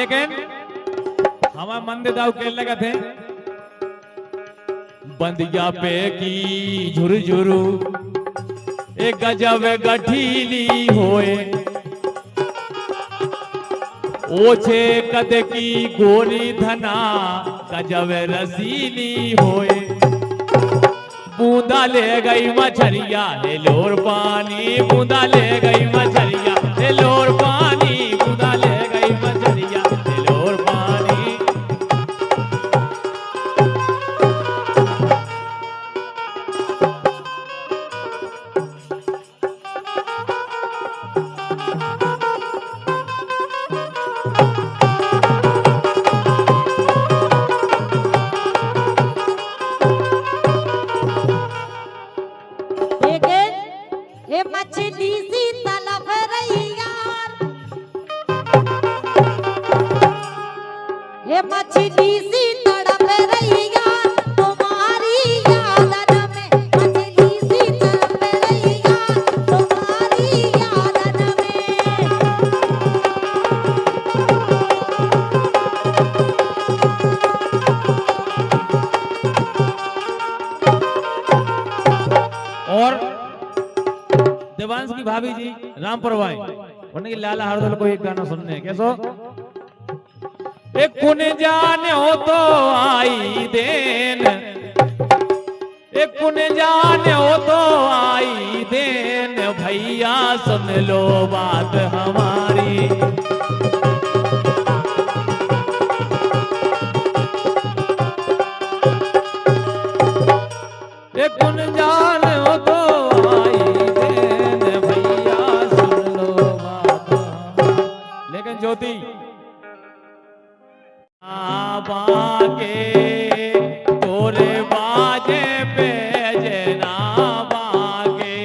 लेकिन हमारे मंदिर दाऊ के लगा थे बंदिया पे की झुरझुरु एक गजब गठीली होए ओछे कद की गोरी धना गजब रसीली होए बूंदा ले गई मछरिया ले लोर पानी बूंदा ले गई मछरिया ले लोर पानी बूंदा ले गई मछरिया ले लोर पानी। मछली सी तलब रही यार ये मछली सी तड़प रही यार तुम्हारी यादन में मछली सी तड़प रही यार तुम्हारी यादन में। और देवांश की भाभी जी रामपुर वाई उन्होंने की लाला हरदल को एक गाना सुनने हैं कैसो एक कुन जाने हो तो आई देन एक कुन जाने हो तो आई देन भैया सुन लो बात हमारी एक कुन जाने हो तो ज्योति बाके तोरे बाजे पे जना बाके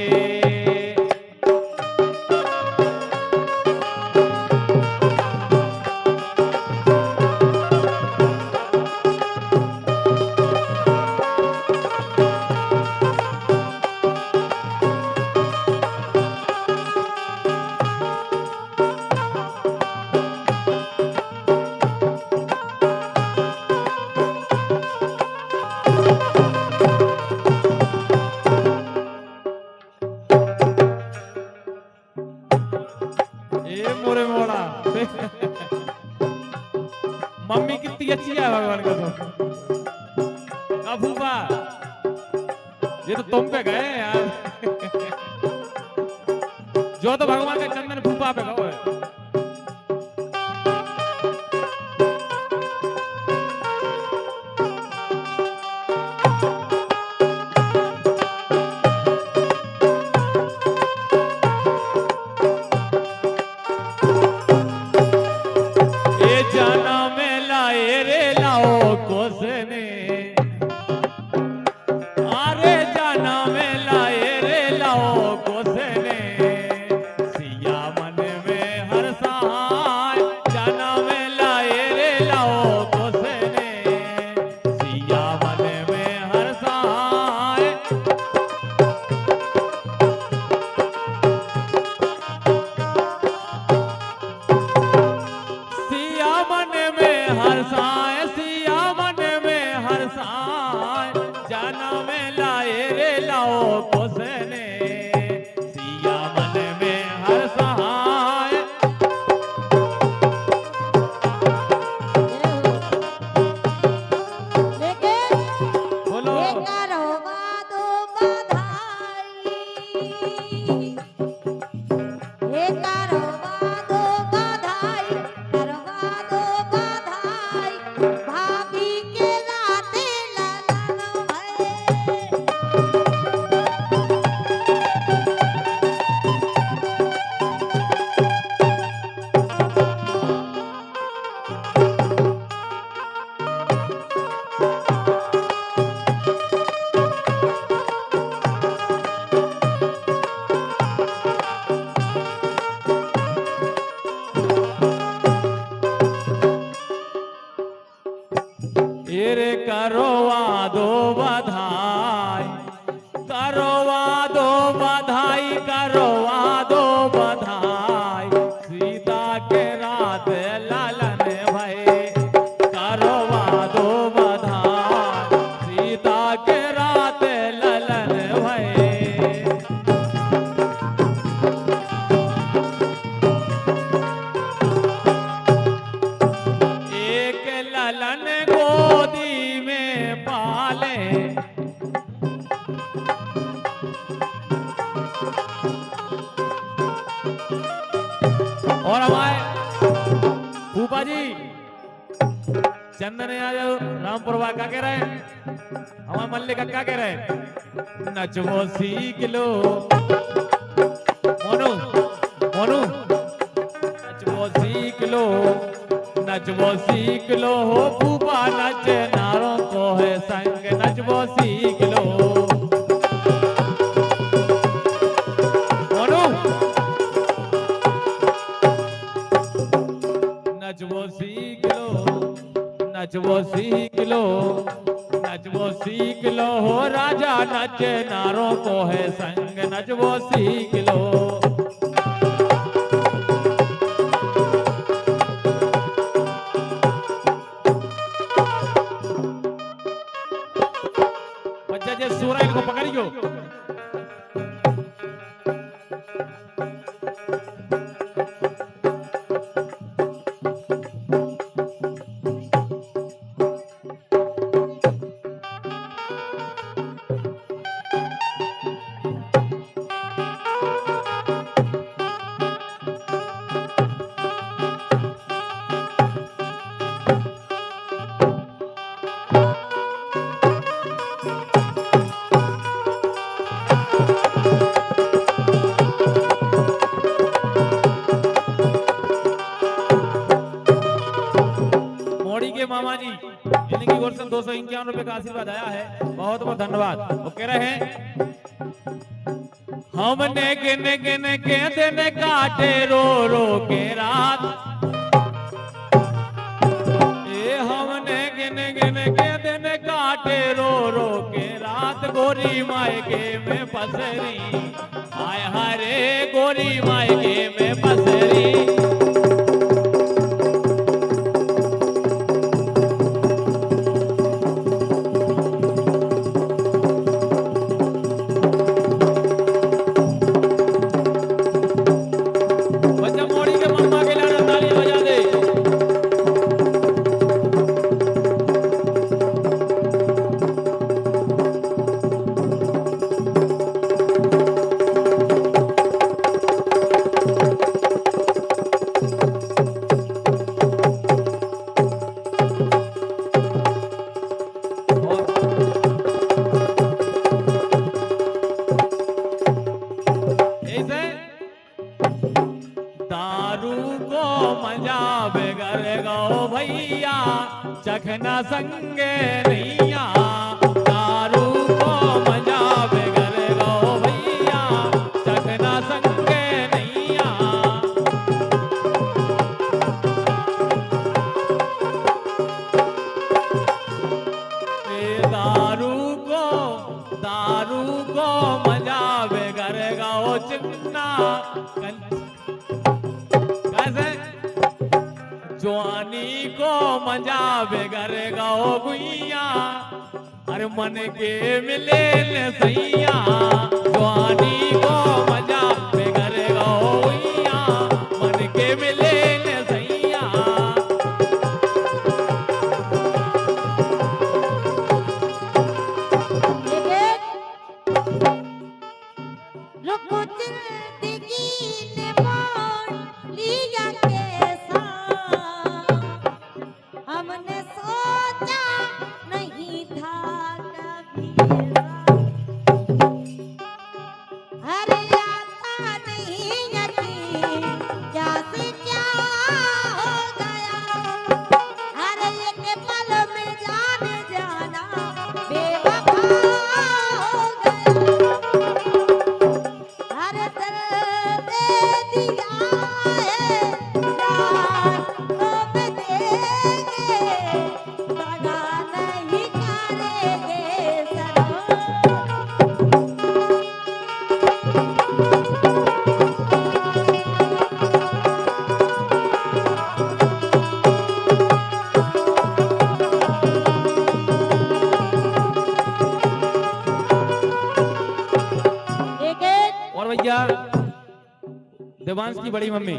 मम्मी कितनी अच्छी है भगवान का तो फूफा ये तो तुम पे गए यार जो तो भगवान का चंदन फूफा पे गए करवा दो बधाई सीता के रात लालन और हमारे फूफा जी चंदन आ जाओ रामपुर वा क्या कह रहे हैं हमारे मल्लिका क्या कह रहे हैं नचवो सीख लो मोनू मोनू नचवो सीख लो हो फूफा नच नारों को है संग नचवो सीख लो मोनू नचवो सीख लो नचवो सीख लो नचवो सीख लो हो राजा नच नारों को है संग नचवो सीख लो बच्चा जे सूरा इनको पकड़ियो मामा जी इनकी ओर से 251 रुपए का आशीर्वाद आया है बहुत बहुत धन्यवाद वो कह रहे हैं हमने गिन गिन के दिन काटे रो रो के रात हमने गिन गिन के दिन काटे रो रो के रात गोरी मायके में पसरी हाय हरे गोरी मायके में पसरी चखना संगे नैया दारू को मजा बेगर गो भैया चखना संगे नैया दारू को मजा बेगर गो चिन्ना कैसे जवानी को मजा बेगर गाओ गुइया हर मन के मिले न सैया जवानी को मजा बेगर गाओ गुइया मन के मिले न सैया हमने सोचा नहीं था कभी अरे आता नहीं यकीन क्या से क्या हो गया अरे एक पल में जान जाना बेवफा हो गया अरे दर्द दे दिया है जान को मैं देंगे बड़ा नहीं करेंगे और भैया देवांश की बड़ी मम्मी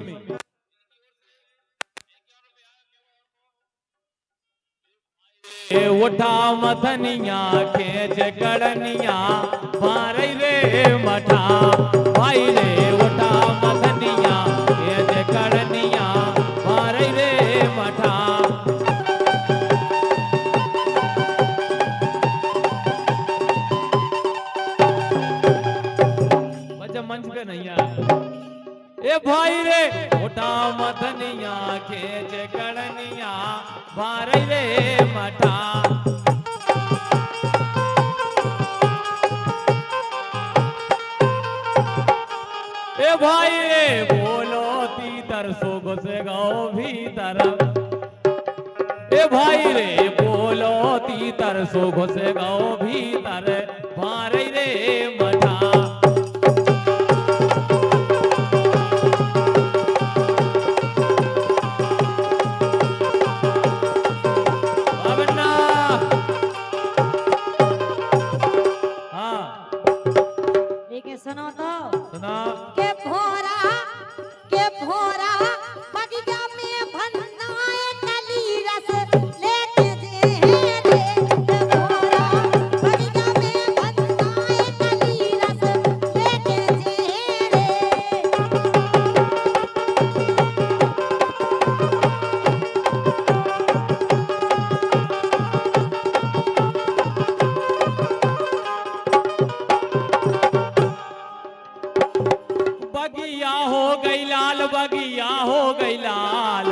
उठा मथनिया खेच कड़निया भाई रे मठा भाई रे उठा मथनिया खेच कड़निया ए भाई रे मोटा मथनिया खेच कड़निया भारे रे मठा ए भाई रे बोलो तीतर सुख से गाओ भीतर ए भाई रे बोलो तीतर सुख से गाओ भीतर भारे रे मठा सुनो तो सुना के भोरा बगिया में भन्नाए कली रस लेके जे रे के भोरा बगिया में भन्नाए कली रस लेके जे रे बगिया हो गई लाल बगिया हो गई लाल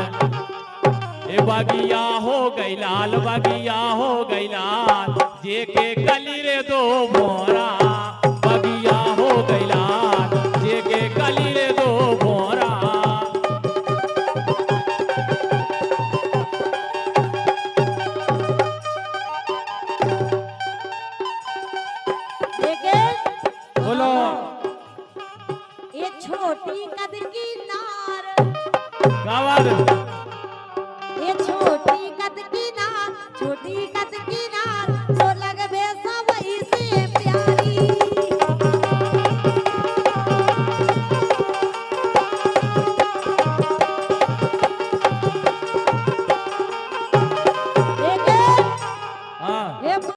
ए बगिया हो गई लाल बगिया हो गई लाल जे के कली रे दो मोरा बगिया हो गई लाल जे के कली रे दो मोरा बोलो ये छोटी कद की नार गावार ये छोटी कद की नार छोटी कद की नार